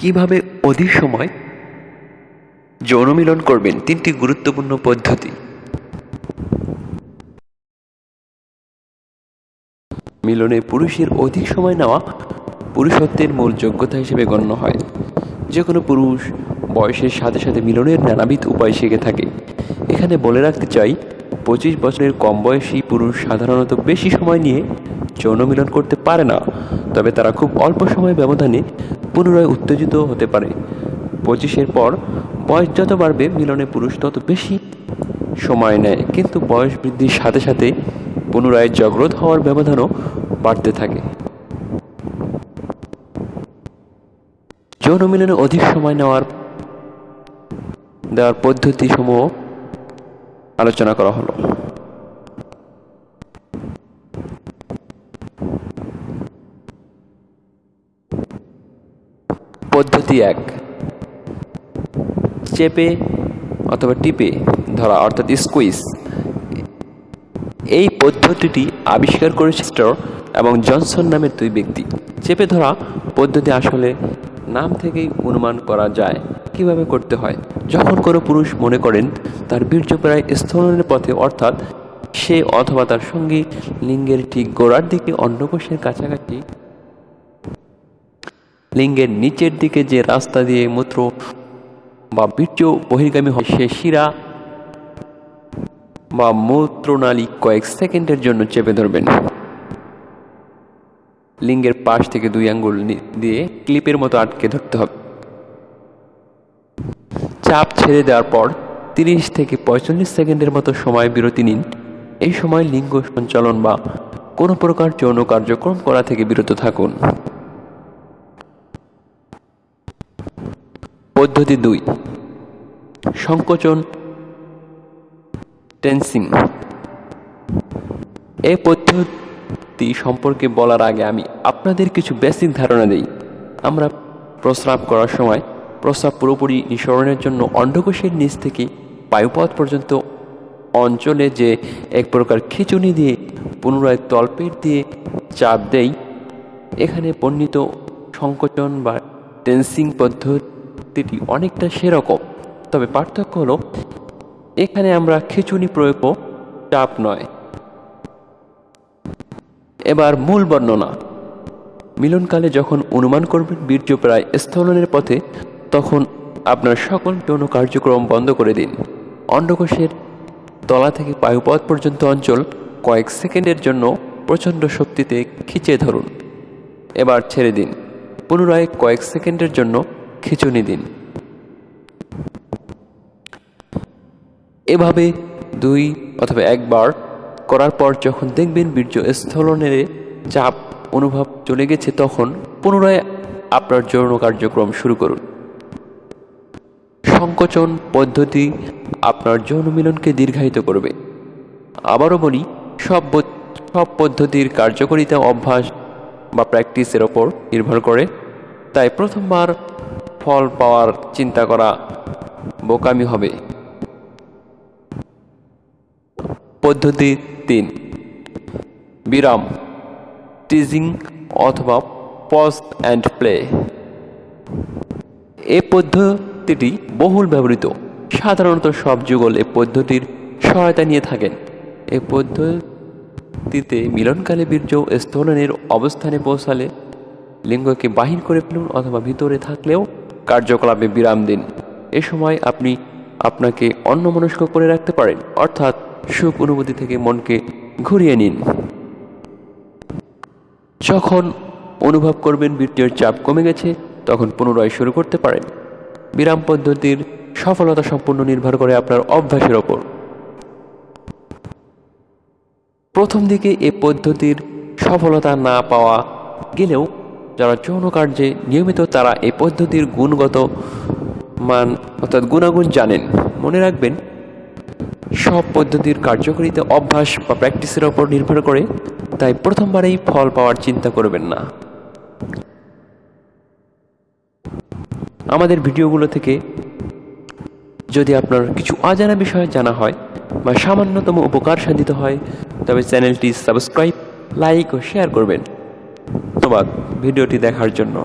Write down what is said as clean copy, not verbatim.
কিভাবে অধিক সময় যৌন মিলন করবেন, তিনটি গুরুত্বপূর্ণ পদ্ধতি। মিলনে পুরুষের অধিক সময় নেওয়া পুরুষত্বের মূল যোগ্যতা হিসেবে গণ্য হয়। যে কোনো পুরুষ বয়সের সাথে সাথে মিলনের নানাবিধ উপায় শিখে থাকে। এখানে বলে রাখতে চাই, 25 বছরের কম বয়সী পুরুষ সাধারণত বেশি সময় নিয়ে যৌন মিলন করতে পারে না, তবে তারা খুব অল্প সময় ব্যবধানে পুনরায় উত্তেজিত হতে পারে। 25-এর পর বয়স যত বাড়বে, মিলনে পুরুষ তত বেশি সময় নেয়, কিন্তু বয়স বৃদ্ধির সাথে সাথে পুনরায় জাগ্রত হওয়ার ব্যবধানও বাড়তে থাকে। যৌন মিলনে অধিক সময় দেওয়ার পদ্ধতি সমূহ আলোচনা করা হলো। পদ্ধতি 1, চেপে অথবা টিপে ধরা অর্থাৎ স্কুইজ। এই পদ্ধতিটি আবিষ্কার করেছে স্টর এবং জনসন নামের দুই ব্যক্তি। চেপে ধরা পদ্ধতি আসলে নাম থেকেই অনুমান করা যায় কিভাবে করতে হয়। যখন কোনো পুরুষ মনে করেন তার বীর্য প্রায় স্থলনের পথে, অর্থাৎ সে অথবা তার সঙ্গী লিঙ্গের ঠিক গোড়ার দিকে অন্ডকোষের কাছাকাছি লিঙ্গের নিচের দিকে যে রাস্তা দিয়ে মূত্র বা বীর্য বহির্গামী হয়, সে শিরা বা মূত্রনালী কয়েক সেকেন্ডের জন্য চেপে ধরবেন। লিঙ্গের পাশ থেকে 2 আঙ্গুল দিয়ে ক্লিপের মতো আটকে ধরতে হবে। চাপ ছেড়ে দেওয়ার পর 30 থেকে 45 সেকেন্ডের মতো সময় বিরতি নিন। এই সময় লিঙ্গ সঞ্চালন বা কোনো প্রকার যৌন কার্যক্রম করা থেকে বিরত থাকুন। পদ্ধতি 2, সংকোচন টেন্সিং। এই পদ্ধতি সম্পর্কে বলার আগে আমি আপনাদের কিছু বেসিক ধারণা দেই। আমরা প্রস্রাব করার সময় প্রস্রাব পুরোপুরি নিঃসরণের জন্য অন্ডকোষের নিচ থেকে বায়ুপথ পর্যন্ত অঞ্চলে যে এক প্রকার খিঁচুনি দিয়ে পুনরায় তলপেট দিয়ে চাপ দেই, এখানে বর্ণিত সংকোচন বা টেন্সিং পদ্ধতিটি অনেকটা সেরকম, তবে পার্থক্য হলো এখানে আমরা খিঁচুনি প্রয়োগ, চাপ নয়। এবার মূল বর্ণনা। মিলনকালে যখন অনুমান করবেন বীর্য প্রায় স্থলনের পথে, তখন আপনার সকল যৌন কার্যক্রম বন্ধ করে দিন। অন্ডকোষের তলা থেকে বায়ুপথ পর্যন্ত অঞ্চল কয়েক সেকেন্ডের জন্য প্রচণ্ড শক্তিতে খিঁচে ধরুন। এবার ছেড়ে দিন। পুনরায় কয়েক সেকেন্ডের জন্য খিঁচুনি দিন। এভাবে 2 অথবা 1 বার করার পর যখন দেখবেন বীর্য স্থলনের চাপ অনুভব চলে গেছে, তখন পুনরায় আপনার যৌন কার্যক্রম শুরু করুন। সংকোচন পদ্ধতি আপনার যৌন মিলনকে দীর্ঘায়িত করবে। আবারও বলি, সব পদ্ধতির কার্যকারিতা অভ্যাস বা প্র্যাকটিসের ওপর নির্ভর করে, তাই প্রথমবার ফল পাওয়ার চিন্তা করা বোকামি হবে। পদ্ধতি 3, বিরাম টিজিং অথবা পজ অ্যান্ড প্লে। এই পদ্ধতিটি বহুল ব্যবহৃত। সাধারণত সব যুগল এই পদ্ধতির সহায়তা নিয়ে থাকেন। এই পদ্ধতিতে মিলনকালে বীর্য স্থলনের অবস্থানে পৌঁছালে লিঙ্গকে বাহির করে ফেলুন, অথবা ভিতরে থাকলেও কার্যকলাপে বিরাম দিন। এ সময় আপনি আপনাকে অন্যমনস্ক করে রাখতে পারেন, অর্থাৎ সুখ অনুভূতি থেকে মনকে ঘুরিয়ে নিন। যখন অনুভব করবেন বীর্যের চাপ কমে গেছে, তখন পুনরায় শুরু করতে পারেন। বিরাম পদ্ধতির সফলতা সম্পূর্ণ নির্ভর করে আপনার অভ্যাসের ওপর। প্রথম দিকে এই পদ্ধতির সফলতা না পাওয়া গেলেও যারা যৌন কার্যে নিয়মিত, তারা এই পদ্ধতির গুণগত মান অর্থাৎ গুণাগুণ জানেন। মনে রাখবেন, সব পদ্ধতির কার্যকারিতা অভ্যাস বা প্র্যাকটিসের ওপর নির্ভর করে, তাই প্রথমবারেই ফল পাওয়ার চিন্তা করবেন না। আমাদের ভিডিওগুলো থেকে যদি আপনার কিছু অজানা বিষয় জানা হয় বা সামান্যতম উপকার সাধিত হয়, তবে চ্যানেলটি সাবস্ক্রাইব, লাইক ও শেয়ার করবেন। ধন্যবাদ ভিডিওটি দেখার জন্য।